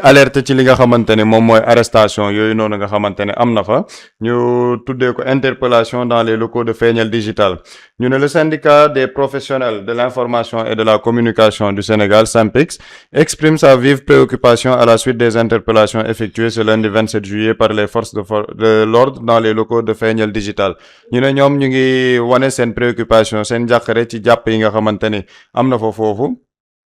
alerte ci li nga xamante ne moom mooy arrestation yooyu noonu nga xamante ne am na fa ñu tuddee ko interpellation dans les locaux de Feeñal Digital ñu ne le syndicat des professionnels de l'information et de la communication du Sénégal SYNPICS exprime sa vive préoccupation à la suite des interpellations effectuées ce lundi 27 juillet par les forces de l'ordre dans les locaux de Feeñal Digital ñu ne ñoom ñu ngi wane seen préoccupation seen njàqare ci jàpp yi nga xamante ni am na fa foofu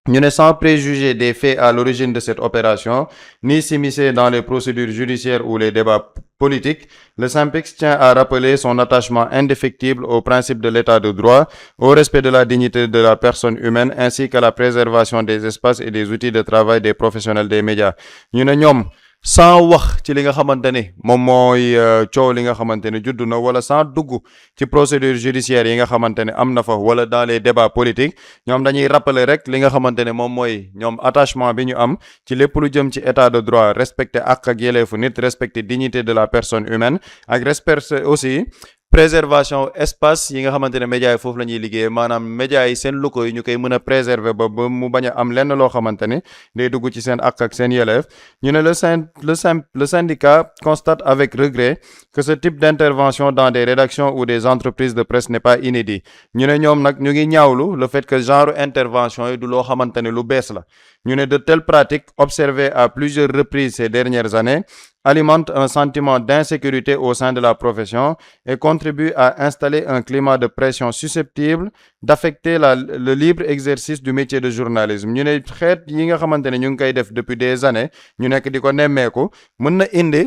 ñu ne sans préjuger des faits à l'origine de cette opération ni s'immiscer dans les procédures judiciaires ou les débats politiques, le SYNPICS tient à rappeler son attachement indéfectible au principe de l'état de droit, au respect de la dignité de la personne humaine ainsi qu'à la préservation des espaces et des outils de travail des professionnels des médias. ñu ne ñoom sans wax ci li nga xamante ni moom mooy coow li nga xamante ni judd na wala sans dugg ci procédure judiciaire yi nga xamante ne am na fa wala dans les débats politiques ñoom dañuy rappeler rek li nga xamante ne moom mooy ñoom attachement bi ñu am ci lépp lu jëm ci état de droit respecter àq ak yelleefu nit respecter dignité de la personne humaine ak respecter aussi préservation espace yi nga xamante ne médias yi foofu la ñuy liggéeyee maanaam médias yi seen locaux yi ñu koy mën a préserver ba mu bañ a am lenn loo xamante ne day dugg ci seen àq ak seen yelleef ñu ne le syndicat constate avec regret que ce type d'intervention dans des rédactions ou des entreprises de presse n'est pas inédit ñu ne ñoom nag ñu ngi ñaawlu le fait que genre intervention yi du loo xamante ne lu bees la ñu ne de telles pratiques observées à plusieurs reprises ces dernières années alimente un sentiment d'insécurité au sein de la profession et contribue à installer un climat de pression susceptible d'affecter le libre exercice du métier de journalisme ñu ne xeet yi nga xamante ne ñu ngi koy def depuis des années ñu nekk di ko nemmeeku mën na indi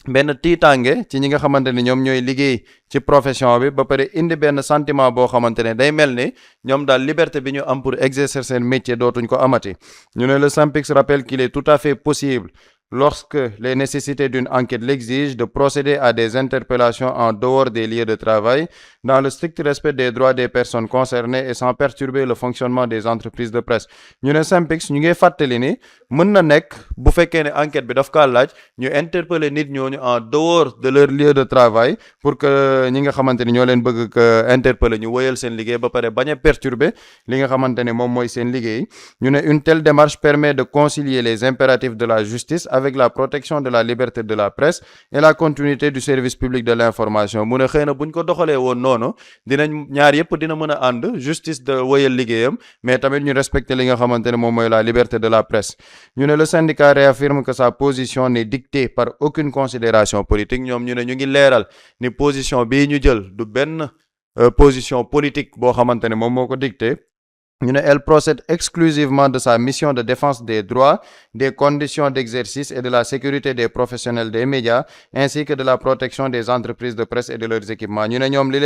benn tiitaange ci ñi nga xamante ne ñoom ñooy liggéey ci profession bi ba pare indi benn sentiment boo xamante ne day mel ni ñoom daal liberté bi ñu am pour exercer seen métier dootuñ ko amati ñu ne le SYNPICS rappelle qu'il est tout à fait possible lorsque les nécessités d'une enquête l'exigent, de procéder à des interpellations en dehors des lieux de travail, dans le strict respect des droits des personnes concernées et sans perturber le fonctionnement des entreprises de presse. ñu ne SYNPICS ñu ngi fàttali ni mën na nekk bu fekkee ne enquête bi daf kaa laaj ñu interpeller nit ñooñu en dehors de leur lieu de travail pour que ñi nga xamante ni ñoo leen bëgg que interpeller ñu wëyal seen liggéey ba pare bañ a perturber li nga xamante ne moom mooy seen liggéey ñu ne une telle démarche permet de concilier les impératifs de la justice avec la protection de la liberté de la presse et la continuité du service public de l'information mu ne xëy na buñ ko doxalee woon noonu dinañ ñaar yëpp dina mën a ànd justice de wëyal liggéeyam mais tamit ñu respecter li nga xamante ne moom mooy la liberté de la presse ñu ne le syndicat réaffirme que sa position n'est dictée par aucune considération politique ñoom ñu ne ñu ngi leeral ni position bii ñu jël du benn position politique boo xamante ne moom moo ko dicté ñu ne elle procède exclusivement de sa mission de défense des droits, des conditions d'exercice et de la sécurité des professionnels des médias ainsi que de la protection des entreprises de presse et de leurs équipements ñu ne ñoom li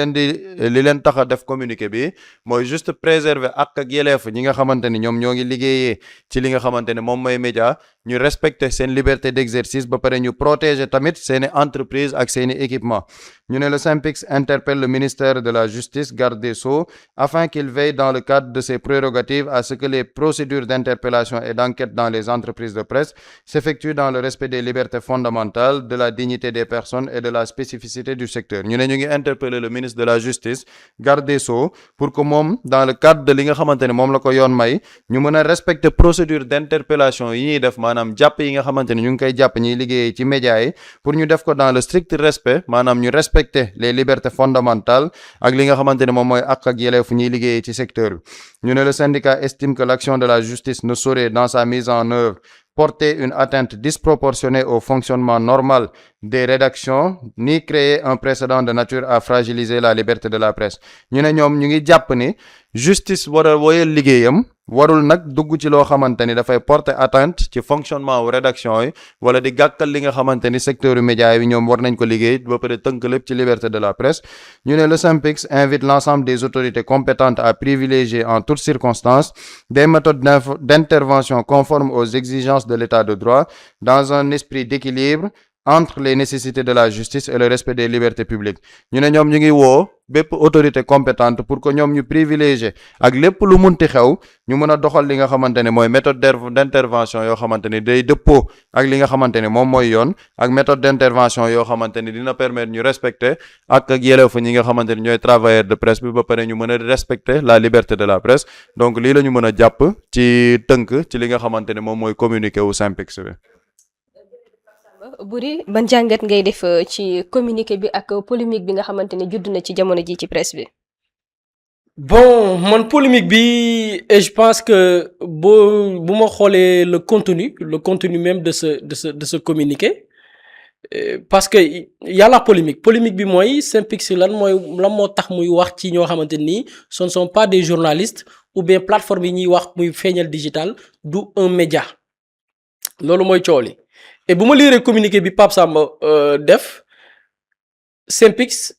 leen tax a def communiqué bi mooy juste préserver ak yelleef ñi nga xamante ni ñoom ñoo ngi liggéeyee ci li nga xamante ne moom mooy média ñu respecter seen liberté d'exercice ba pare ñu protéger tamit seeni entreprise ak seeni équipement ñu ne le SYNPICS interpelle le ministère de la Justice, garde des Sceaux, afin qu'il veille dans le cadre de ses prérogatives à ce que les procédures d'interpellation et d'enquête dans les entreprises de presse s'effectuent dans le respect des libertés fondamentales, de la dignité des personnes et de la spécificité du secteur ñu ne ñu ngi interpeller le ministre de la Justice, garde des Sceaux, pour que moom dans le cadre de li nga xamante ne moom la ko yoon may ñu mën a respecter procédure d'interpellation yi ñuy def maanaam jàpp yi nga xamante ne ñu ngi koy jàpp ñiy liggéey ci médias yi pour ñu def ko dans le strict respect maanaam ñu respecter les libertés fondamentales ak li nga xamante ne moom mooy àq ak yelleefu ñuy liggéey ci secteur bi ñu ne le syndicat estime que l'action de la justice ne saurait dans sa mise en œuvre porter une atteinte disproportionnée au fonctionnement normal des rédactions ni créer un précédent de nature à fragiliser la liberté de la presse ñu ne ñoom ñu ngi jàpp ni justice war a woyal liggéeyam warul nag dugg ci loo xamante ni dafay porter atteinte ci fonctionnement wu rédaction yi wala di gàkkal li nga xamante ni secteur média yi ñoom war nañ ko liggéey ba pare tënk lépp ci liberté de la presse ñu ne le SYNPICS invite l'ensemble des autorités compétentes à privilégier en toutes circonstances des méthodes d'intervention conformes aux exigences de l'état de droit dans un esprit d'équilibre entre les nécessités de la justice et le respect des libertés publiques ñu ne ñoom ñu ngi woo bépp autorité compétente pour que ñoom ñu privilégier ak lépp lu munti xew ñu mën a doxal li nga xamante ne mooy méthode d'intervention yoo xamante ni day dëppoo ak li nga xamante ne moom mooy yoon ak méthode d'intervention yoo xamante ni dina permettre ñu respecter ak yelleefu ñi nga xamante ni ñooy travailleurs de presse bi ba pare ñu mën a respecter la liberté de la presse donc lii la ñu mën a jàpp ci tënk ci li nga xamante ne moom mooy communiqué wu SYNPICS bi Boury ban jàngat ngay def ci communiqué bi ak polémique bi nga xamante ne judd na ci jamono ji ci presse bi. Bon man polémique bi et je pense que bu ma xoolee le contenu même de ce communiqué parce que y a la polémique bi mooy SYNPICS lan moo tax muy wax ci ñoo xamante ni ce ne sont pas des journalistes ou bien plateforme yi ñuy wax muy Feeñal Digital du un média loolu mooy coow li et bu ma liiree communiqué bi Pape Samba def SYNPICS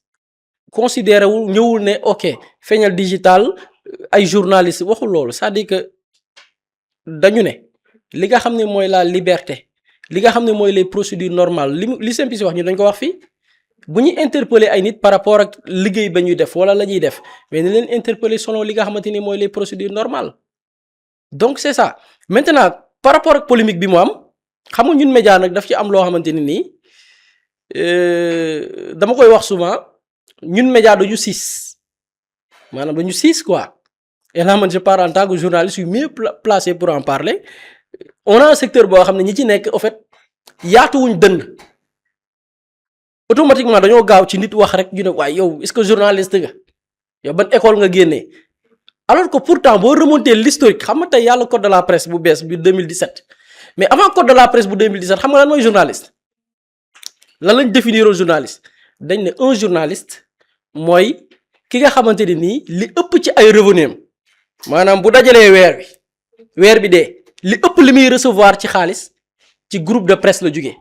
considéré wul ñëwul ne ok Feeñal Digital ay journalistes waxul loolu c'est-à-dire que dañu ne li nga xam ne mooy la liberté li nga xam ne mooy les procédures normales li SYNPICS wax ñu dañ ko wax fii bu ñuy interpeller ay nit par rapport ak liggéey ba ñuy def wala la ñuy def mais ni leen interpeller selon li nga xamante ni mooy les procédures normales donc c'est ça maintenant par rapport ak polémique bi mu am xam nga ñun média nag daf ci am loo xamante ni nii dama koy wax souvent ñun média dañu siis maanaam dañu siis quoi et là man je parle en tant que journaliste yu mieux placé pour en parler on a un secteur boo xam ne ñi ci nekk en fait yaatuwuñ dënn automatiquement dañoo gaaw ci nit wax rek ñu ne waaye yow est-ce que journaliste nga yow ban école nga génnee alors que pourtant boo remonter l'historique xam nga tey yàlla code de la presse bu bees bi 2017 mais avant code de la presse bu 2017 xam nga lan mooy journaliste lan lañ définir journaliste dañ ne un journaliste mooy ki nga xamante ne nii li ëpp ci ay revenu am maanaam bu dajalee weer bi dee li ëpp li muy recevoir ci xaalis ci groupe de presse la jógee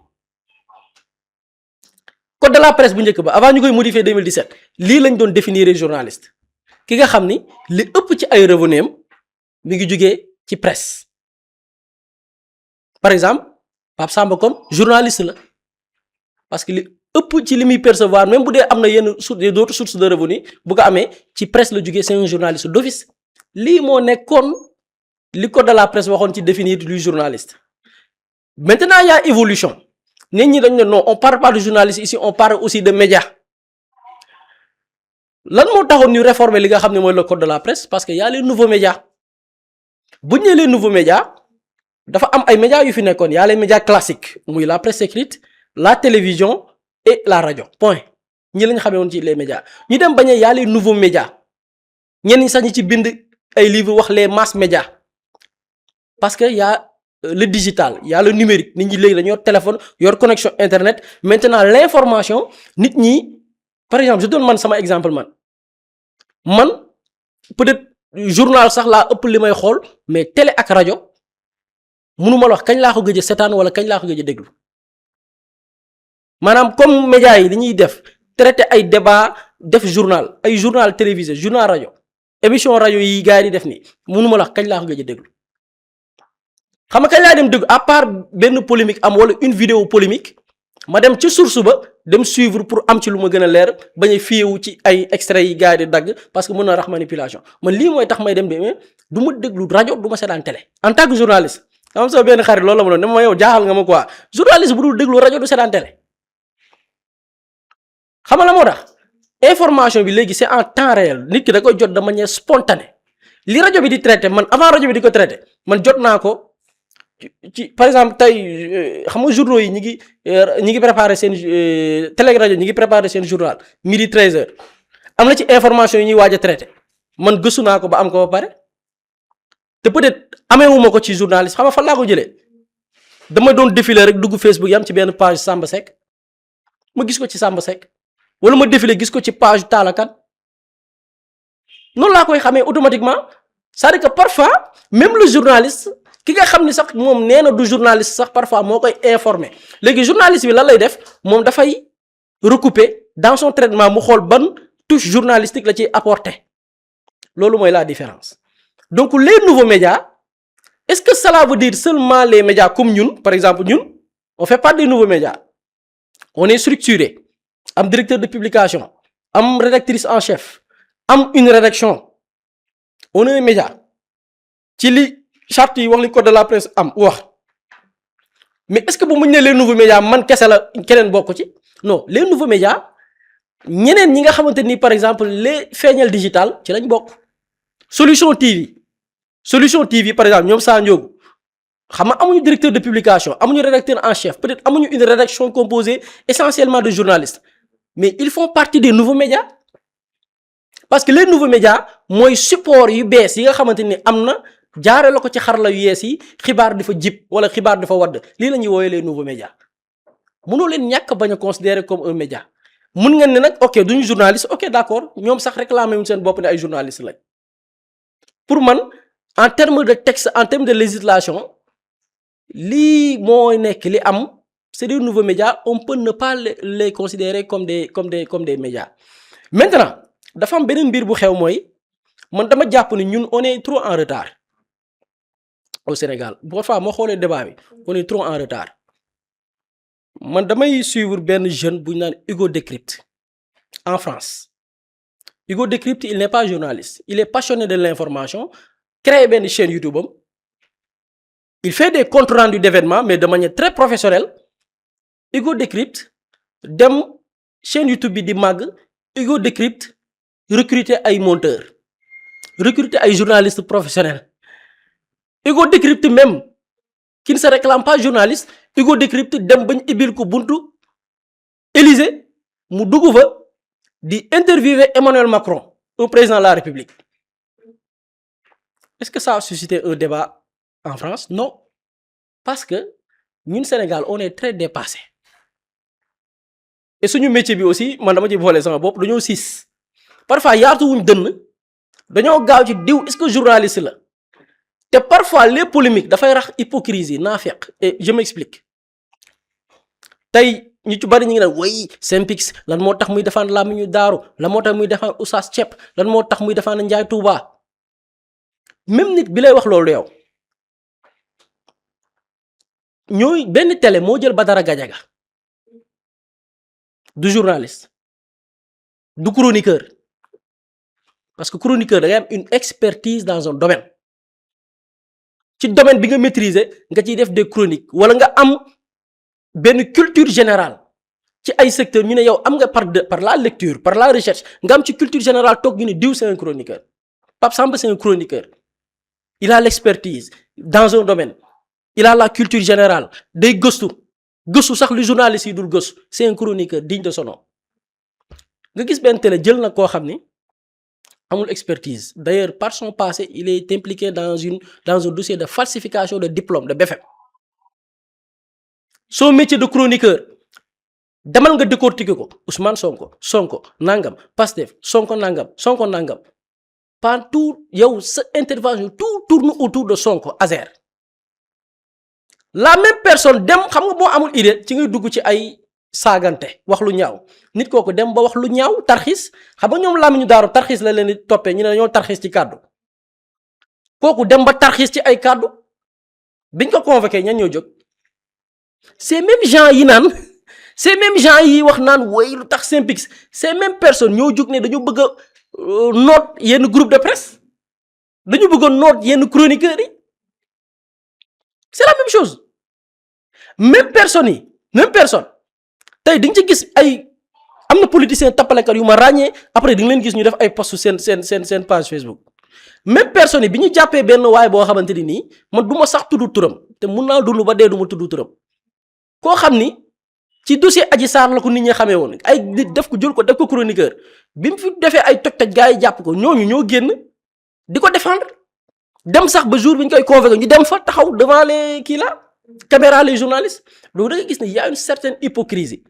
code de la presse bu njëkk ba avant ñu koy modifier 2017 lii lañ doon définir journaliste ki nga xam ni li ëpp ci ay revenu am mi ngi jógee ci presse par exemple Pape Samba comme journaliste la parce que li ëpp ci li muy percevoir même bu dee am na yenn d'autres sources de revenus bu ko amee ci presse la jógee c'est un journaliste d'office lii moo nekkoon li code de la presse waxoon ci définir du journaliste maintenant il y a évolution nit ñi dañ ne non on parle pas de journaliste ici on parle aussi de média lan moo taxoon ñu réformer li nga xam ne mooy le code de la presse parce que y a les nouveaux médias bu ñu nee les nouveaux médias dafa am ay médias yu fi nekkoon y a les médias classiques muy la presse écrite la télévision et la radio point ñi lañ xamee woon ci les médias ñu dem bañ a y a les nouveaux médias ñenn ñi sax ñi ci bind ay livres wax les mass médias parce que y a le digital y a le numérique nit ñi léegi dañoo yor téléphone yor connexion internet maintenant l'information nit ñi par exemple je donne man sama exemple man peut-être journal sax laa ëpp li may xool mais télé ak rajo mënuma la wax kañ laa ko gëj a seetaan wala kañ laa ko gëj a déglu maanaam comme médias yi dañuy def traité ay débat def journal ay journal télévisé journal rajo émission rajo yi gars yi di def nii mënuma la wax kañ laa ko gëj a déglu xam nga kañ laa dem déglu à part benn polémique am wala une vidéo polémique ma dem ci source ba dem suivre pour am ci lu ma gën a leer bañ a fiyewu ci ay extraits yi gars yi di dagg parce que mën na rax manipulation man lii mooy tax may dem de mais du ma déglu rajo du ma seetaan télé en tant que journaliste am sama benn xarit loolu la ma doon ne ma yow jaaxal nga ma quoi journaliste bu dul déglu rajo du seetaan télé xam nga la moo tax information bi léegi c'est en temps réel nit ki da koy jot de manière spontanée li rajo bi di traité man avant rajo bi di ko traité man jot naa ko ci par exemple tey xam nga journaux yi ñi ngi préparé seen télé rajo ñi ngi préparé seen journal midi 13h am na ci information yi ñuy waaj a traité man gëstu naa ko ba am ko ba pare te peut-être ameewuma ko ci journaliste xam nga fan laa ko jëlee dama doon défilé rek dugg Facebook yam ci benn page Samba Seck ma gis ko ci Samba Seck wala ma défilé gis ko ci page Talla Kane noonu laa koy xamee automatiquement c'est-à-dire que parfois même le journaliste ki nga xam ni sax moom nee na du journaliste sax parfois moo koy informer léegi journaliste bi lan lay def moom dafay recouper dans son traitement mu xool ban touche journalistique la ciy apporter loolu mooy la différence donc les nouveaux médias est-ce que cela veut dire seulement les médias comme ñun par exemple ñun on fait pas des nouveaux médias on est structuré am directeur de publication am rédactrice en chef am une rédaction on est un média ci li charte yi wax li code de la presse am wax mais est-ce que bu mu ne les nouveaux médias man kese la keneen bokk ci non les nouveaux médias ñeneen ñi nga xamante ni par exemple les Feeñal Digital ci lañ bokk Solution TV par exemple ñoom Sa Ndiogou xam nga amuñu directeur de publication amuñu rédacteur en chef peut-être amuñu une rédaction composée essentiellement de journalistes mais ils font partie des nouveaux médias parce que les nouveaux médias mooy support yu bees yi nga xamante ni am na jaare la ko ci xarala yu yees yi xibaar di fa jib wala xibaar di fa wadd lii la ñuy wooyee les nouveaux médias mënoo leen ñàkk bañ a considérer comme un média mun ngeen ne nag ok duñu journaliste ok d'accord ñoom sax réclamé wuñ seen bopp ne ay journaliste lañ pour man en termes de texte en termes de législation lii mooy nekk li am c'est des nouveaux médias on peut ne pas les considérer comme des médias maintenant dafa am beneen mbir bu xew mooy man dama jàpp ni ñun on est trop en retard au Sénégal parfois moo xoolee débat bi on est trop en retard man damay suivre benn jeune bu ñu naan Hugo Décrypte en France Hugo Décrypte il n'est pas journaliste il est passionné de l'information créé benn chaîne YouTube am il fait des comptes rendus d'événements mais de manière très professionnelle Hugo Décrypte dem chaîne YouTube bi di màgg Hugo Décrypte recruter ay monteurs recruter ay journalistes professionnels Hugo Décrypte même qui ne se réclame pas journaliste Hugo Décrypte dem bañ ibil ko buntu Élysée mu dugg fa di interviewer Emmanuel Macron un président de la République est-ce que ça a suscité un débat en France non parce que ñun Sénégal on est très dépassé et suñu métier bi aussi man dama ci boole sama bopp dañoo siis parfois yaatu wuñ dënn dañoo gaaw ci diw est-ce que journaliste la te parfois les polémiques dafay rax hypocrisie naafeq et je m'explique tey ñu ci bari ñu ngi naan way Synpics lan moo tax muy défendre Lamine Daaru lan moo tax muy défendre Oustaz Thiep lan moo tax muy défendre Ndiaye Touba même nit bi lay wax loolu yow ñooy benn télé moo jël Badara Gadiaga du journaliste du chroniqueur parce que chroniqueur da ngay am une expertise dans un domaine ci domaine bi nga maîtriser nga ciy def des chroniques wala nga am benn culture générale ci ay secteurs ñu ne yow am nga par la lecture par la recherche nga am ci culture générale toog ñu ne diw c'est un chroniqueur Pape Samba c'est un chroniqueur il a l'expertise dans un domaine il a la culture générale day gëstu sax lu journaliste yi dul gëstu c'est un chroniqueur digne de son nom nga gis benn télé jël na koo xam ni amul expertise d'ailleurs par son passé il est impliqué dans un dossier de falsification de diplôme de BFM son métier de chroniqueur demal nga décortiquer ko Ousmane Sonko nangam Pastef Sonko nangam partout yow sa intervention tout tourne autour de Sonko Azer la même personne dem xam nga boo amul idée ci ngay dugg ci ay saagante wax lu ñaaw nit kooku dem ba wax lu ñaaw tarxis xam nga ñoom Lamine Daaru tarxis la leen di toppee ñu ne dañoo tarxis ci kàddu kooku dem ba tarxis ci ay kàddu biñ ko convoqué ñan ñoo jóg ces mêmes gens yi naan ces mêmes gens yi wax naan way lu tax Synpics ces mêmes personnes ñoo jóg ne dañu bëgg a noot yenn groupe de presse dañu bëgg a noot yenn chroniqueurs yi c'est la même chose même personne tey di nga ci gis ay am na politiciens tappalekat yu ma ràññee après di nga leen gis ñu def ay post seen page Facebook même personne yi bi ñu jàppee benn waay boo xamante ni nii man du ma sax tudd turam te mun naa dund ba dee du ma tudd turam koo xam ni ci dossier Adji Sarr la ko nit ñi xamee woon ay nit def ko chroniqueur bi mu fi defee ay toj-toj gars yi jàpp ko ñooñu ñoo génn di ko défendre dem sax ba jour bi ñu koy convoqué ñu dem fa taxaw devant les caméra les journalistes donc da nga gis ne y a une certaine hypocrisie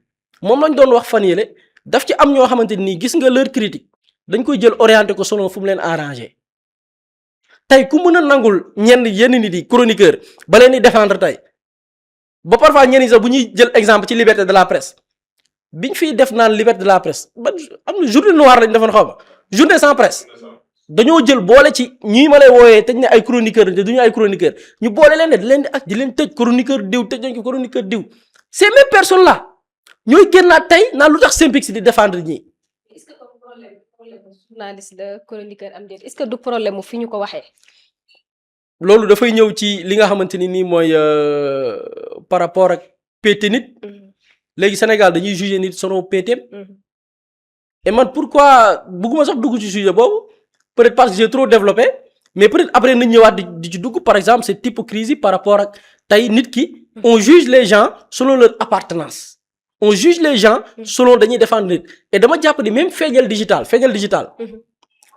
moom lañ doon wax fan yële daf ci am ñoo xamante ni gis nga leur critique dañ koy jël orienté ko selon fu mu leen arrangé tey ku mën a nangul yenn nit yi chroniqueur ba leen di défendre tey ba parfois ñenn ñi sax bu ñuy jël exemple ci liberté de la presse biñ fiy def naan liberté de la presse ba am na journée noire lañ defoon xaw ma journée sans presse dañoo jël boole ci ñii ma lay wooyee tëj ne ay chroniqueur te duñu ay chroniqueur ñu boole leen ne di leen tëj chroniqueur diw tëj nañ ko chroniqueur diw ces mêmes personnes là ñooy génnaat tey naan lu tax Synpics di défendre ñii. est-ce que problème journaliste de chroniqueur am déet est-ce que du problème mu fi ñu ko waxee. loolu dafay ñëw ci li nga xamante ni nii mooy par rapport ak pété nit. léegi Sénégal dañuy juger nit selon pétéem. et man pourquoi bëgguma sax dugg ci sujet boobu peut-être parce que j'ai trop développé mais peut-être après nañ ñëwaat di ci dugg par exemple cette hypocrisie par rapport ak tey nit ki on juge les gens selon leur appartenance on juge les gens selon dañuy défendre nit et dama jàpp ni même feeñal digital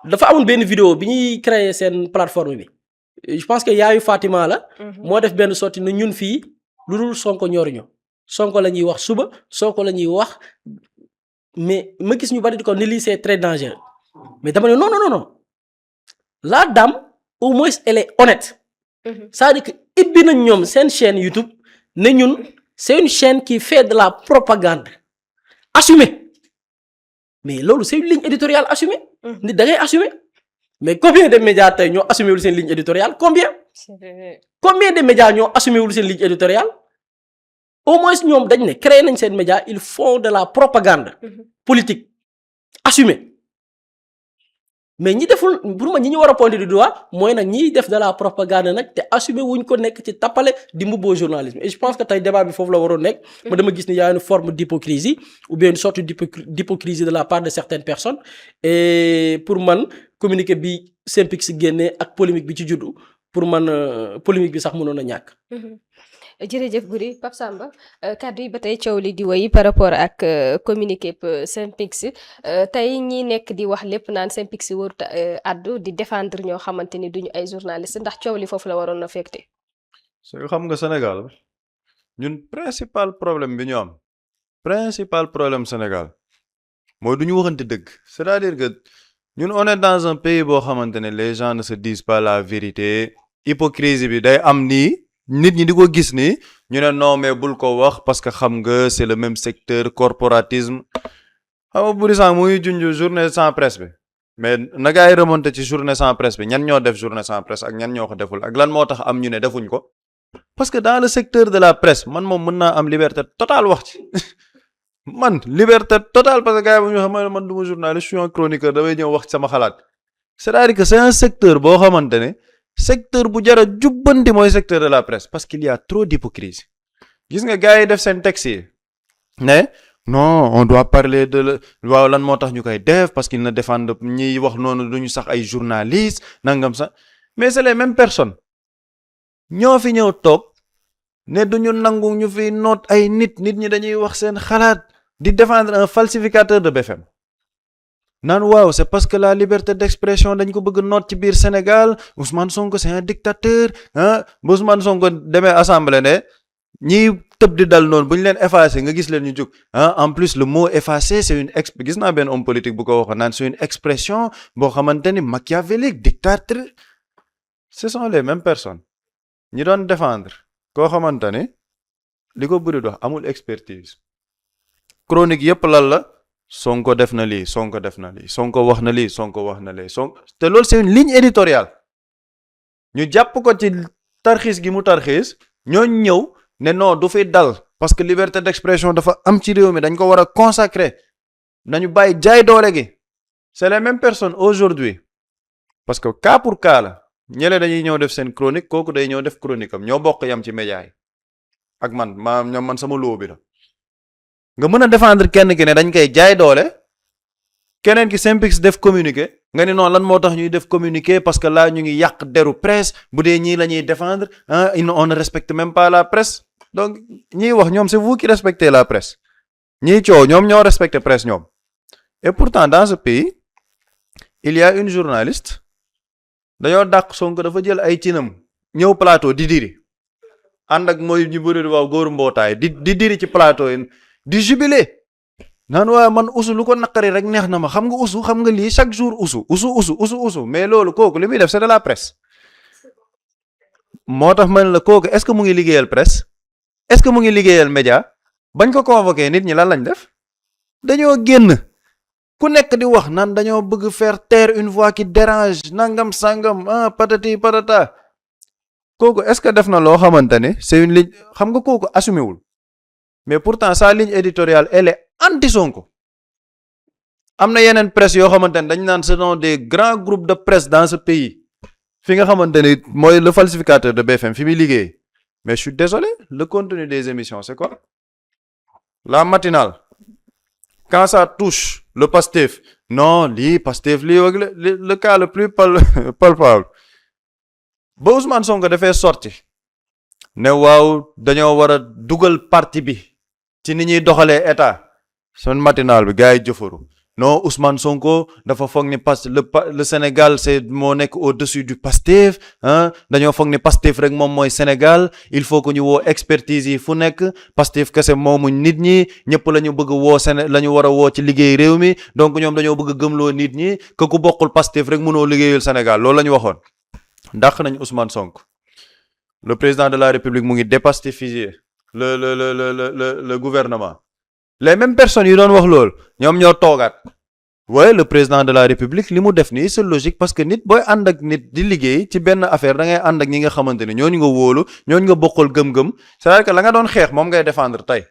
dafa amoon benn vidéo bi ñuy créer seen plateforme bi je pense que yaayu Fatima la moo def benn sortie na ñun fii lu dul Sonko ñoruñu Sonko la ñuy wax suba Sonko la ñuy wax mais ma gis ñu bari di ko ni lii c'est très dangereux mais dama ne non la dame au moins elle est honnête c'est-à-dire que ibbi nañ ñoom seen chaîne YouTube ne ñun c'est une chaîne qui fait de la propagande assumée mais loolu c'est une ligne éditoriale assumée nit da ngay assumer mais combien de médias tey ñoo assumé wul seen ligne éditoriale combien de médias ñoo assumé wul seen ligne éditoriale au moins ñoom dañ ne créé nañ seen média ils font de la propagande politique assumée mais ñi deful pour ma ñi ñu war a pointer du doigt mooy nag ñiy def de la propagande nag te assumé wuñ ko nekk ci tappale di mbubboo journalisme et je pense que tey débat bi foofu la waroon nekk ma dama gis ni y a une forme d'hypocrisie ou bien une sorte d'hypocrisie de la part de certaines personnes et pour man communiqué bi Synpics génnee ak polémique bi ci juddu pour man polémique bi sax mënoon a ñàkk jërëjëf Boury Pape Samba kàddu yi ba tey coow li di woy par rapport ak communiqué Synpics tey ñi nekk di wax lépp naan Synpics warut addu di défendre ñoo xamante ni duñu ay journaliste ndax coow li foofu la waroon na fekte. so xam nga Sénégal ñun principal problème bi ñu am principal problème Sénégal mooy duñu waxante dëgg c'est-à-dire que ñun on est dans un pays boo xamante ne les gens ne se disent pas la vérité hypocrisie bi day am nii. nit ñi di ko gis ni ñu ne non mais bul ko wax parce que xam nga c'est le même secteur corporatisme xam nga Boury Sànq muy junj journée sans presse bi mais na gaa yi remonté ci journée sans presse bi ñan ñoo def journée sans presse ak ñan ñoo ko deful ak lan moo tax am ñu ne defuñ ko parce que dans le secteur de la presse man moom mën naa am liberté totale wax ci man liberté totale parce que gars yi bu ñu xam ne man du ma journaliste je suis un chroniqueur damay ñëw wax ci sama xalaat c'est-à-dire que c'est un secteur boo xamante ne secteur bu jara jubbanti mooy secteur de la presse parce qu'il y a trop d'hypocrisie gis nga gars yi def seen texte yi ne non on doit parler de waaw lan moo tax ñu koy def parce qu'ils ne défendent ñiy wax noonu duñu sax ay journalistes nangam sax mais c'est les mêmes personnes ñoo fi ñëw toog ne duñu nangu ñu fi noot ay nit ñi dañuy wax seen xalaat di défendre un falsificateur de BFM naan waaw c'est parce que la liberté d'expression dañ ko bëgg noot ci biir Sénégal Ousmane Sonko c'est un dictateur ba Ousmane Sonko demee assemblée ne ñiy tëb di dal noonu bu ñu leen effacer nga gis leen ñu jóg en plus le mot effacer c'est une gis naa benn homme politique bu ko waxoon naan c'est une expression boo xamante ni machiavélique dictateur ce sont les mêmes personnes ñi doon défendre koo xamante ni li ko bëri dox amul expertise chronique yépp lan la Sonko def na lii Sonko def na lii Sonko wax na lii Sonko wax na lii te loolu c'est une ligne éditoriale ñu jàpp ko ci tarxiis gi mu tarxiis ñoo ñëw ne non du fi dal parce que liberté d'expression dafa am ci réew mi dañ ko war a consacrer nañu bàyyi jaay doole gi c'est les mêmes personnes aujourd'hui parce que cas pour cas la ñële dañuy ñëw def seen chronique kooku day ñëw def chronique am ñoo bokk yam ci média yi ak man sama loo bi la nga mën a défendre kenn ki ne dañ koy jaay doole keneen ki Synpics def communiqué nga ni non lan moo tax ñuy def communiqué parce que là ñu ngi yàq deru presse bu dee ñii la ñuy défendre on ne respecte même pas la presse donc ñiy wax ñoom c'est vous qui respectez la presse ñiy coow ñoom ñoo respecté presse ñoom et pourtant dans ce pays il y a une journaliste dañoo dàq Sonko dafa jël ay cinam ñëw plateau di diri ànd ak mooy ñu bëri waaw góoru mbootaay di diri ci plateau yi di jubilé naan waaye man usu lu ko naqari rek neex na ma xam nga usu xam nga lii chaque jour usu mais loolu kooku li muy def c'est de la presse moo tax man la kooku est-ce que mu ngi liggéeyal presse est-ce que mu ngi liggéeyal média bañ ko convoqué nit ñi lan lañ def dañoo génn ku nekk di wax naan dañoo bëgg faire taire une voix qui dérange nangam sangam patati patata kooku est-ce que def na loo xamante ne c'est une ligne xam nga kooku assumé wul mais pourtant sa ligne éditoriale elle est anti-Sonko am na yeneen presse yoo xamante ne dañ naan ce sont des grands groupes de presse dans ce pays fi nga xamante ni mooy le falsificateur de BFM fi muy liggéey mais je suis désolé le contenu des émissions c'est quoi la matinale quand ça touche le Pastef non lii Pastef lii wag le cas le plus palpable ba Ousmane Sonko dafay sorti ne waaw dañoo war a dugal parti bi ci ni ñuy doxalee état son matinal bi gars yi jëfaru non Ousmane Sonko dafa foog ni le Sénégal c'est moo nekk au-dessus du Pastef ah dañoo foog ni Pastef rek moom mooy Sénégal il faut que ñu woo expertise yi fu nekk Pastef kese moomu nit ñi ñëpp la ñu bëgg woo la ñu war a woo ci liggéey réew mi donc ñoom dañoo bëgg gëmloo nit ñi que ku bokkul Pastef rek mënoo liggéeyal Sénégal loolu la ñu waxoon ndax nañ Ousmane Sonko le président de la République mu ngi dépastifier le gouvernement. Les mêmes personnes yu doon wax loolu ñoom ñoo toogaat waaye le président de la république li mu def nii c'est logique parce que nit booy ànd ak nit di liggéey ci benn affaire da ngay ànd ak ñi nga xamante ne ñooñu nga wóolu ñooñu nga bokkal gëm-gëm c'est-à-dire que la nga doon xeex moom ngay défendre tey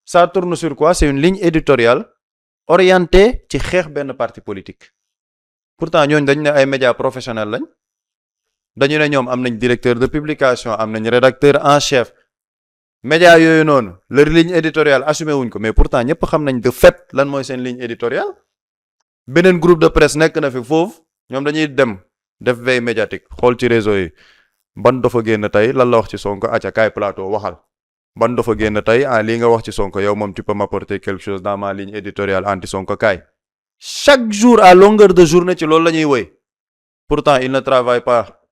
ça tourne sur quoi c'est une ligne éditoriale orientée ci xeex benn parti politique pourtant ñooñu dañ ne ay médias professionnels lañ dañu ne ñoom am nañ directeur de publication am nañ rédacteur en chef média yooyu noonu leur ligne éditoriale assumé wuñ ko mais pourtant ñëpp xam nañ de fait lan mooy seen ligne éditoriale beneen groupe de presse nekk na fi foofu ñoom dañuy dem def veille médiatique xool ci réseau yi ban dafa génn tey lan la wax ci Sonko acca kaay plateau waxal ban dafa génn tey lii nga wax ci Sonko yow moom tu peux m'apporter quelque chose dans ma ligne éditoriale anti Sonko kaay chaque jour à longueur de journée ci loolu la ñuy woy pourtant il ne travaille pas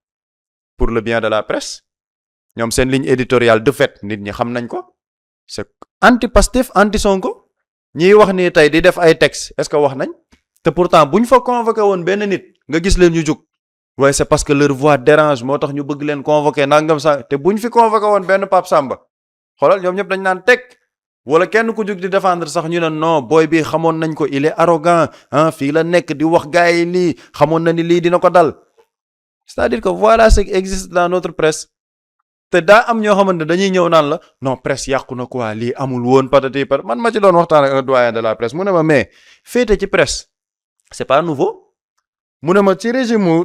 pour le bien de la presse ñoom seen ligne éditoriale de fait nit ñi xam nañ ko c'est anti Pastef anti Sonko ñiy wax ni tey di def ay textes est-ce que wax nañ te pourtant buñ fa convoqué woon benn nit nga gis leen ñu jug waaye c'est parce que leur voix dérange moo tax ñu bëgg leen convoqué nangam sa te buñ fi convoqué woon benn Pape Samba xoolal ñoom ñëpp dañ naan teg wala kenn ku jug di défendre sax ñu ne non booy bi xamoon nañ ko il est arrogant fii la nekk di wax gars yi lii xamoon na ni lii dina ko dal c'est-à-dire que voilà ce qui existe dans notre presse. te daa am ñoo xamante dañuy ñëw naan la non presse yàqu na quoi lii amul woon patati pat man ma ci doon waxtaan ak un doyen de la presse mu ne ma mais féete ci presse c'est pas nouveau mu ne ma ci régime mu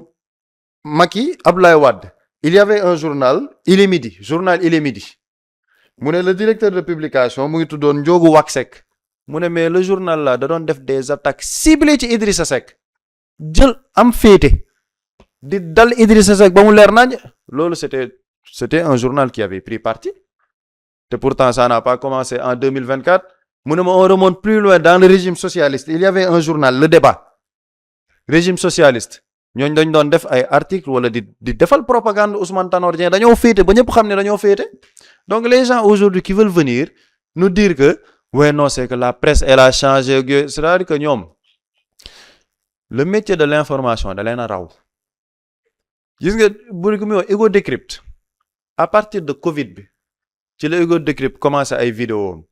Macky Abdoulaye Wade il y avait un journal Il est midi mu ne le directeur de publication mu ngi tuddoon Ndiogou Waksek mu ne mais le journal là da doon def des attaques ciblées ci Idrissa Seck jël am féete di dal Idrissa Seck ba mu leer nañ loolu c'était un journal qui avait pris parti. Et pourtant, ça n'a pas commencé en 2024. On remonte plus loin dans le régime socialiste. Il y avait un journal, Le Débat. Régime socialiste. Ñooñu dañ doon def ay articles wala di defal propagande Ousmane Tanor Dieng dañoo féete ba ñëpp xam ne dañoo féete. Donc les gens aujourd'hui qui veulent venir nous dire que ouais non c'est que la presse elle a changé c'est-à-dire que ñoom le métier de l'information da leen a raw. Gis nga bu ko muy wax Ego Décrypte à partir de Covid bi ci la Ego Décrypte commencé ay vidéo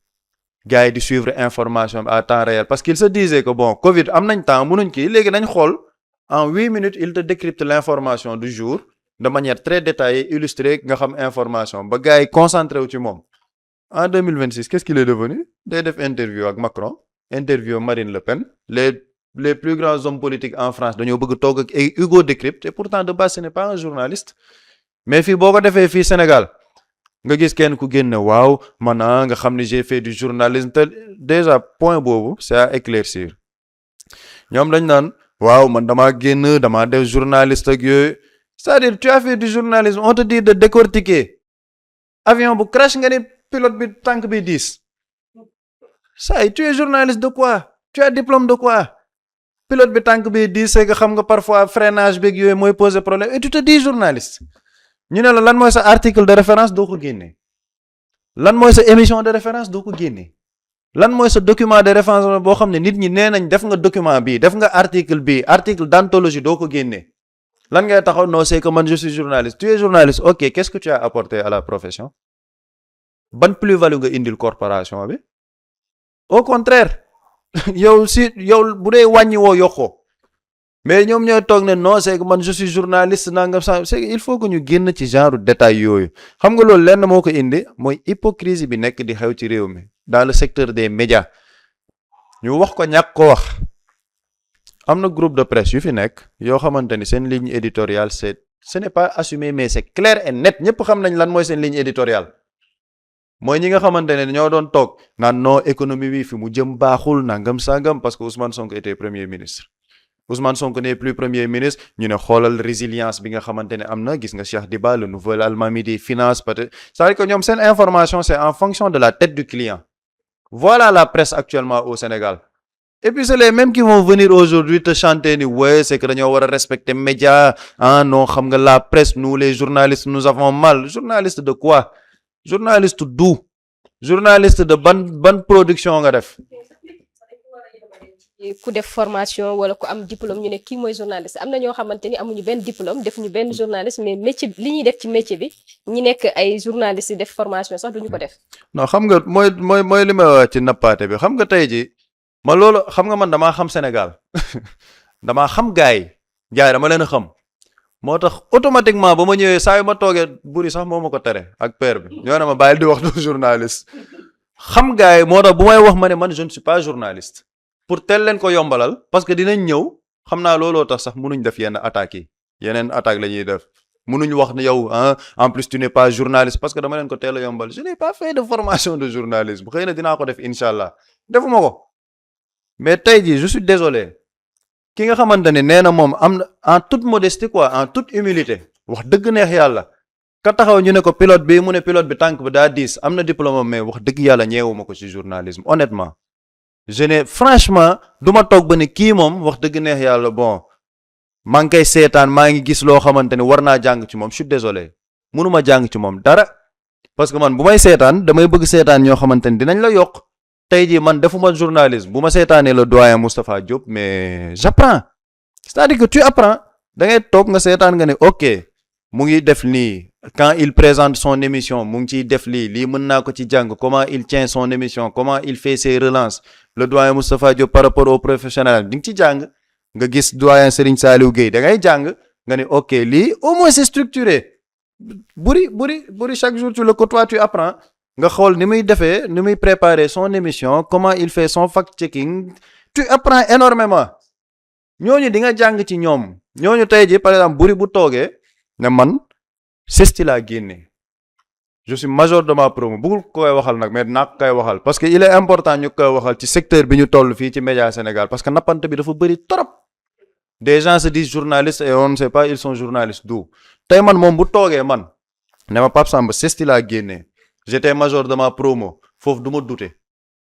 gars yi di suivre information à temps réel parce qu'il se disait que bon Covid am nañ temps mënuñ kii léegi nañ xool en 8 minutes il te décrypte l'information du jour de manière très détaillée illustrée nga xam information ba gars yi concentré wu ci moom. En 2026 qu'est-ce qu'il est devenu day def interview ak Macron interview Marine Le Pen les plus grands hommes politiques en France dañoo bëgg toog ak Ego Décrypte et pourtant de base ce n'est pas un journaliste. Mais fii boo ko defee fii Sénégal nga gis kenn ku génne waaw man nga xam ne j'ai fait du journalisme te déjà point boobu c'est à éclaircir ñoom dañ naan waaw man damaa génn damaa def journaliste ak yooyu c'est-à-dire tu as fait du journalisme on te dit de décortiquer avion bu crash nga ni pilote bi tànk bi 10 ça tu es journaliste de quoi tu as diplôme de quoi pilote bi tànk bi 10 c'est que xam nga parfois freinage beeg yooyu mooy poser problème et tu te dis journaliste. ñu ne la lan mooy sa article de référence doo ko génne lan mooy sa émission de référence doo ko génne lan mooy sa document de référence boo xam ne nit ñi nee nañ def nga document bii def nga article bii article d'anthologie doo ko génne lan ngay taxaw non c'est que man je suis journaliste tu es journaliste ok qu'est-ce que tu as apporté à la profession ban plus-value nga indil corporation bi au contraire yow bu dee wàññi woo yokkoo mais ñoom ñooy toog ne non c'est que man je suis journaliste nangam sa c'est il faut que ñu génn ci genre détail yooyu xam nga loolu lenn moo ko indi mooy hypocrisie bi nekk di xew ci réew mi dans le secteur des médias ñu wax ko ñàkk ko wax am na groupe de presse yu fi nekk yoo xamante ni seen ligne éditoriale ce n'est pas assumé mais c'est clair et net ñëpp xam nañ lan mooy seen ligne éditoriale mooy ñi nga xamante ne ñoo doon toog naan non économie bi fi mu jëm baaxul nangam sangam parce que Ousmane Sonko était premier ministre Ousmane Sonko n'est plus premier ministre ñu ne xoolal résilience bi nga xamante ne am na gis nga Cheikh Diba le nouvel Almami des finances peut-être c'est-à-dire que ñoom seen information c'est en fonction de la tête du client voilà la presse actuellement au Sénégal et puis c'est les mêmes qui vont venir aujourd'hui te chanter ni ouais c'est que dañoo war a respecter médias ah non xam nga la presse nous les journalistes nous avons mal journaliste de quoi journaliste d'où journaliste de ban production nga def ku def formation wala ku am diplôme ñu ne kii mooy journaliste am na ñoo xamante ni amuñu benn diplôme defuñu benn journaliste mais métier li ñuy def ci métier bi ñi nekk ay journalistes yi def formation sax duñu ko def. non xam nga mooy li may wax ci nappaate bi xam nga tey ji ma loolu xam nga man damaa xam Sénégal damaa xam gars yi dama leen a xam moo tax automatiquement ba ma ñëwee saa yu ma toogee buri sax moo ma ko tere ak père bi ñoo ne ma bàyyil di wax du journaliste xam gars yi moo tax bu may wax ma ne man je ne suis pas journaliste pour tel leen ko yombalal parce que dinañ ñëw xam naa looloo tax sax mënuñ def yenn attaques yi yeneen attaque la ñuy def mënuñ wax ne yow en plus tu n'es pas journaliste parce que dama leen ko teel a yombal je n'ai pas fait de formation de journalisme xëy na dinaa ko def incha allah defuma ko mais tey jii je suis désolé ki nga xamante ne nee na moom am na en toute modestie quoi en toute humilité wax dëgg neex yàlla ka taxaw ñu ne ko pilote bi mu ne pilote bi tànk bi daa diis am na diplôme mais wax dëgg yàlla ñeewuma ko ci journalisme honnêtement je ne franchement du ma toog ba ne kii moom wax dëgg neex yàlla bon maa ngi koy seetaan maa ngi gis loo xamante ne war naa jàng ci moom je suis désolé mënuma jàng ci moom dara parce que man bu may seetaan damay bëgg seetaan ñoo xamante ne dinañ la yokk tey jii man defuma journalisme bu ma seetaanee le doyen Moustapha Diop mais j'apprends c'est-à-dire que tu apprends da ngay toog nga seetaan nga ne ok mu ngi def nii quand il présente son émission mu ngi ciy def lii mën naa ko ci jàng comment il tient son émission comment il fait ses relances le doyen Moustapha Diop par rapport au professionnel di nga ci jàng nga gis doyen Serigne Saliou Gueye da ngay jàng nga ne ok lii au moins c'est structuré buri chaque jour tu le côtoies tu apprends nga xool ni muy defee ni muy préparer son émission comment il fait son fact-checking tu apprends énormément ñooñu di nga jàng ci ñoom ñooñu tey ji par exemple buri bu toogee ne man CESTI laa génne je suis major de ma promo bëggul koy waxal nag mais naa koy waxal parce que il est important ñu koy waxal ci secteur bi ñu toll fii ci média Sénégal parce que nappante bi dafa bëri trop des gens se disent journalistes et on ne sait pas ils sont journalistes d'où tey man moom bu toogee man ne ma Pape Samba CESTI laa génne j'étais major de ma promo foofu du ma douter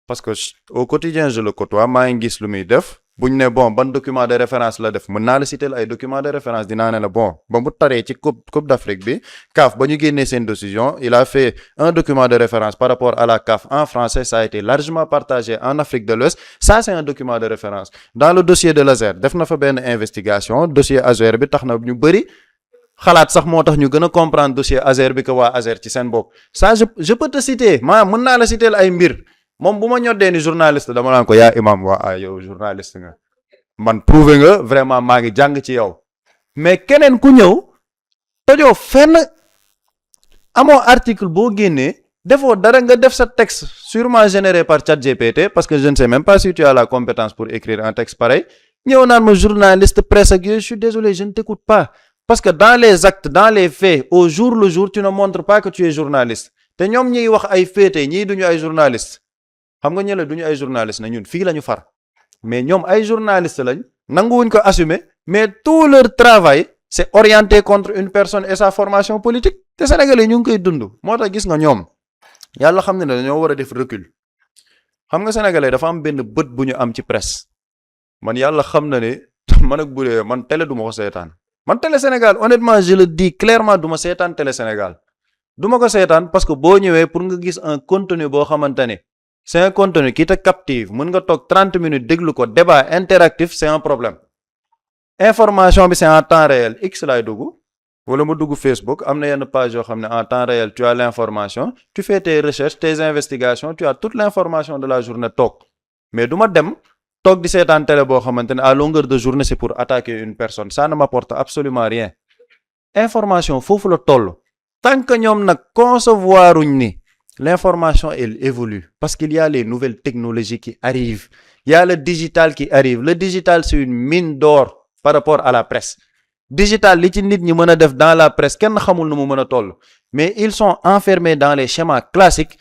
parce que au quotidien je le côtoie maa ngi gis lu muy def buñ ne bon ban document de référence la def mën naa la citer ay document de référence dinaa ne la bon ba mu taree ci coupe d'Afrique bi CAF ba ñu génnee seen décision il a fait un document de référence par rapport à la CAF en français ça a été largement partagé en Afrique de l'Ouest ça c'est un document de référence dans le dossier de l'Azer def na fa benn investigation dossier Azer bi tax na ñu bëri xalaat sax moo tax ñu gën a comprendre dossier Azer bi que waa Azer ci seen bopp ça je peux te citer mën naa la citer ay mbir moom bu ma ñoddee ni journaliste dama naan ko yaa imam yow journaliste nga man prouvé nga vraiment maa ngi jàng ci yow mais keneen ku ñëw tojoo fenn amoo article boo génnee defoo dara nga def sa texte sûrement généré par ChatGPT parce que je ne sais même pas si tu as la compétence pour écrire un texte pareil ñëw naan ma journaliste presse ak yooyu je suis désolé je ne t'écoute pas parce que dans les actes dans les faits au jour le jour tu ne montres pas que tu es journaliste te ñoom ñiy wax ay féete ñii duñu ay journaliste xam nga ñële duñu ay journaliste na ñun fii la ñu far mais ñoom ay journaliste lañ nanguwuñ ko assumer mais tout leur travail c'est orienté contre une personne et sa formation politique te Sénégalais ñu ngi koy dund moo tax gis nga ñoom yàlla xam ne ne dañoo war a def recul xam nga Sénégalais dafa am benn bët bu ñu am ci presse man yàlla xam na ne man ak bu dee man télé du ma ko seetaan man télé Sénégal honnêtement je le dis clairement du ma seetaan télé Sénégal du ma ko seetaan parce que boo ñëwee pour nga gis un contenu boo xamante ne c'est un contenu qui te captive mën nga toog 30 minutes déglu ko débat interactif c'est un problème information bi c'est en temps réel x laay dugg wala ma dugg Facebook am na yenn page yoo xam ne en temps réel tu as l'information tu fais tes recherches tes investigations tu as toute l'information de la journée toog mais du ma dem toog di seetaan télé boo xamante ne à longueur de journée c'est pour attaquer une personne ça ne m'apporte absolument rien information foofu la toll tant que ñoom nag concevoiruñ ni l'information elle évolue parce qu'il y a les nouvelles technologies qui arrivent il y a le digital qui arrive le digital c'est une mine d'or par rapport à la presse digital li ci nit ñi mën a def dans la presse kenn xamul nu mu mën a toll mais ils sont enfermés dans les schémas classiques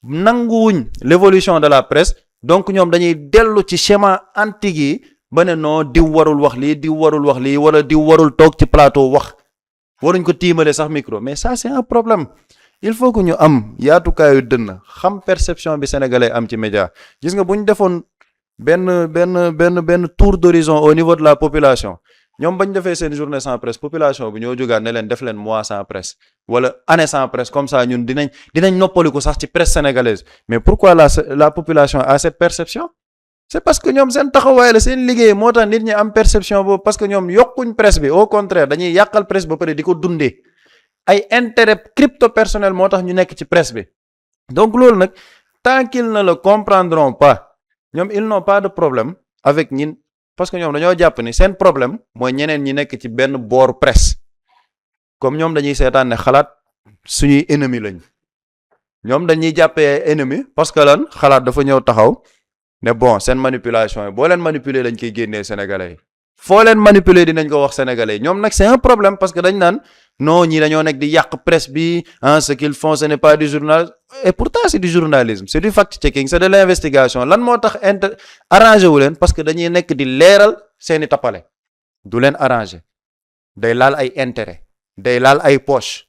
nanguwuñ l'évolution de la presse donc ñoom dañuy dellu ci schéma antique yi ba ne non diw warul wax lii wala diw warul toog ci plateau wax waruñ ko tiimale sax micro mais ça c'est un problème il faut que ñu am yaatukaayu dënn xam perception bi sénégalais am ci média gis nga bu ñu defoon benn tour d'horizon au niveau de la population ñoom bañ defee seen journée sans presse population bi ñoo jógaat ne leen def leen mois sans presse wala année sans presse comme ça ñun dinañ noppaliku sax ci presse sénégalaise mais pourquoi la population a cette perception c'est parce que ñoom seen taxawaay la seen liggéey moo tax nit ñi am perception boobu parce que ñoom yokkuñ presse bi au contraire dañuy yàqal presse ba pare di ko dundee ay intérêt crypto personnel moo tax ñu nekk ci presse bi donc loolu nag tant qu'ils ne le comprendront pas ñoom ils n'ont pas de problème avec ñin parce que ñoom dañoo jàpp ni seen problème mooy ñeneen ñi nekk ci benn boor presse comme ñoom dañuy seetaan ne xalaat suñuy ennemi lañ ñoom dañuy jàppee ennemi parce que lan xalaat dafa ñëw taxaw ne bon seen manipulation yi boo leen manipuler dañ koy génnee sénégalais yi foo leen manipuler dinañ ko wax sénégalais yi ñoom nag c'est un problème parce que dañ naan non ñi dañoo nekk di yàq presse bi ce qu'ils font ce n'est pas du journal et pourtant c'est du journalisme c'est du fact-checking c'est de l'investigation lan moo tax arrangé wu leen parce que dañuy nekk di leeral seeni tappale du leen arrangé day laal ay intérêt day laal ay poche.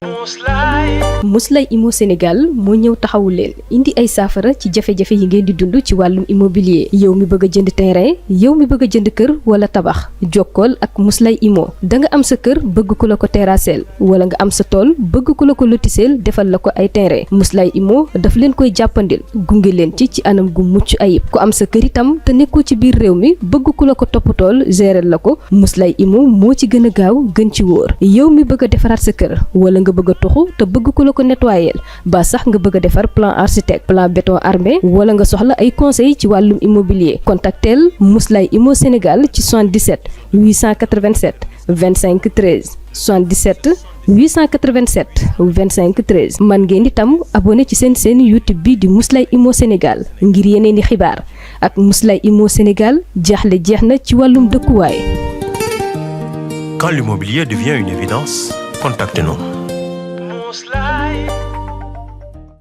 Muslay Immo Sénégal moo ñëw taxawu leen indi ay saafara ci jafe-jafe yi ngeen di dund ci wàllum immobilier yow mi bëgg a jënd terrain yow mi bëgg a jënd kër wala tabax jokkool ak Muslay Immo da nga am sa kër bëgg ku la ko terrasseel wala nga am sa tool bëgg ku la ko lotiseel defal la ko ay terrain Muslay Immo daf leen koy jàppandil gunge leen ci anam gu mucc ayib ku am sa kër itam te nekkoo ci biir réew mi bëgg ku la ko toppatool gérer la ko Muslay Immo moo ci gën a gaaw gën ci wóor yow mi bëgg a defaraat sa kër wala nga bëgg a toxu te bëgg ku la ko nettoyer ba sax nga bëgg a defar plan architecte plan béton armé wala nga soxla ay conseil ci wàllum immobilier contactel Muslay Immo Sénégal ci 77 887 25 13 77 887 25 13 man ngeen itam abonné ci seen YouTube bi di Muslay Immo Sénégal ngir yeneeni xibaar ak Muslay Immo Sénégal jaaxle jeex na ci wàllum dëkkuwaay. Quand l'immobilier devient une évidence, contactez-nous.